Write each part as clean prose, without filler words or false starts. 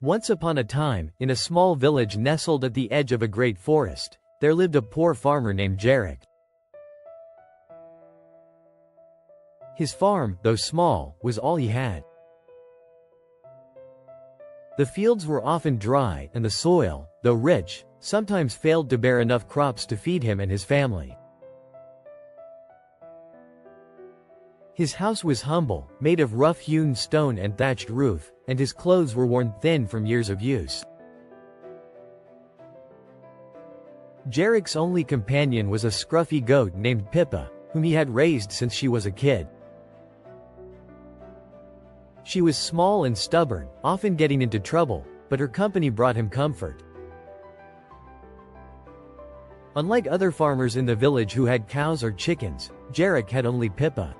Once upon a time, in a small village nestled at the edge of a great forest, there lived a poor farmer named Jerick. His farm, though small, was all he had. The fields were often dry, and the soil, though rich, sometimes failed to bear enough crops to feed him and his family. His house was humble, made of rough-hewn stone and thatched roof, and his clothes were worn thin from years of use. Jerick's only companion was a scruffy goat named Pippa, whom he had raised since she was a kid. She was small and stubborn, often getting into trouble, but her company brought him comfort. Unlike other farmers in the village who had cows or chickens, Jerick had only Pippa.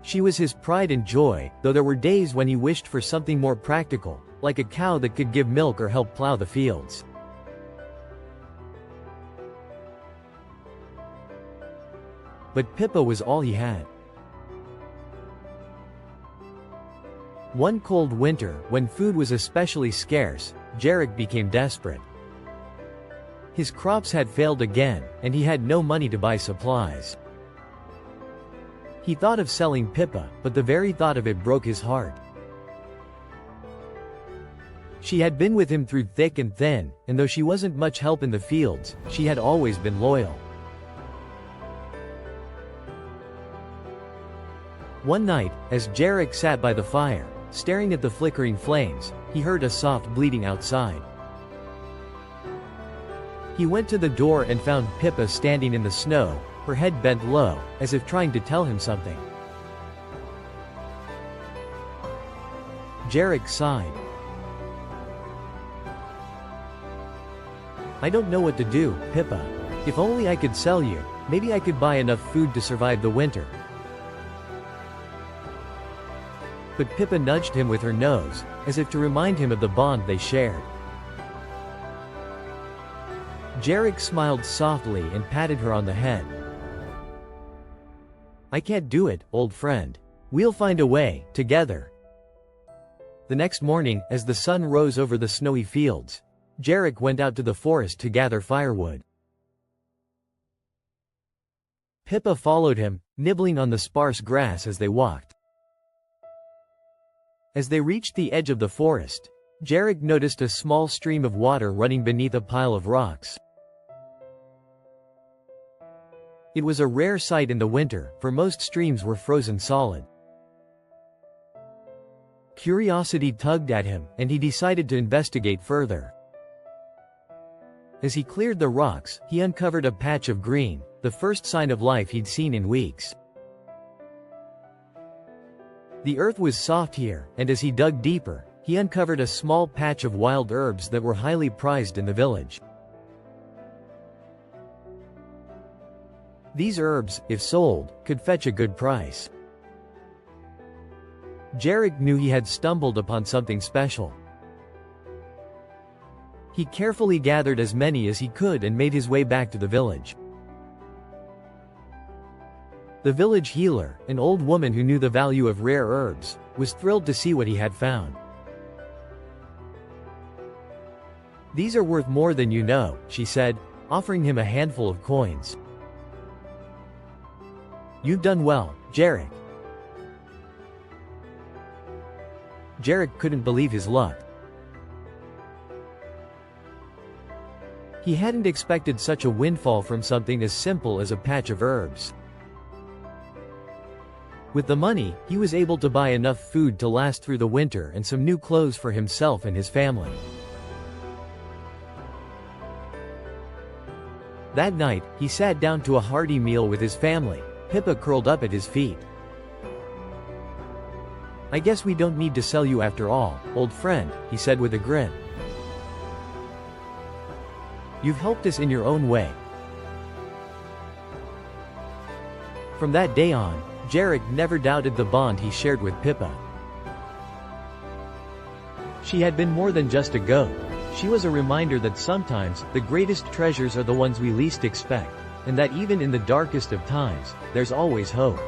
She was his pride and joy, though there were days when he wished for something more practical, like a cow that could give milk or help plow the fields. But Pippa was all he had. One cold winter, when food was especially scarce, Jerick became desperate. His crops had failed again, and he had no money to buy supplies. He thought of selling Pippa, but the very thought of it broke his heart. She had been with him through thick and thin, and though she wasn't much help in the fields, she had always been loyal. One night, as Jerick sat by the fire, staring at the flickering flames, he heard a soft bleating outside. He went to the door and found Pippa standing in the snow, her head bent low, as if trying to tell him something. Jerick sighed. "I don't know what to do, Pippa. If only I could sell you, maybe I could buy enough food to survive the winter." But Pippa nudged him with her nose, as if to remind him of the bond they shared. Jerick smiled softly and patted her on the head. "I can't do it, old friend. We'll find a way, together." The next morning, as the sun rose over the snowy fields, Jerick went out to the forest to gather firewood. Pippa followed him, nibbling on the sparse grass as they walked. As they reached the edge of the forest, Jerick noticed a small stream of water running beneath a pile of rocks. It was a rare sight in the winter, for most streams were frozen solid. Curiosity tugged at him, and he decided to investigate further. As he cleared the rocks, he uncovered a patch of green, the first sign of life he'd seen in weeks. The earth was soft here, and as he dug deeper, he uncovered a small patch of wild herbs that were highly prized in the village. These herbs, if sold, could fetch a good price. Jerick knew he had stumbled upon something special. He carefully gathered as many as he could and made his way back to the village. The village healer, an old woman who knew the value of rare herbs, was thrilled to see what he had found. "These are worth more than you know," she said, offering him a handful of coins. "You've done well, Jerick." Jerick couldn't believe his luck. He hadn't expected such a windfall from something as simple as a patch of herbs. With the money, he was able to buy enough food to last through the winter and some new clothes for himself and his family. That night, he sat down to a hearty meal with his family, Pippa curled up at his feet. "I guess we don't need to sell you after all, old friend," he said with a grin. "You've helped us in your own way." From that day on, Jerick never doubted the bond he shared with Pippa. She had been more than just a goat. She was a reminder that sometimes, the greatest treasures are the ones we least expect, and that even in the darkest of times, there's always hope.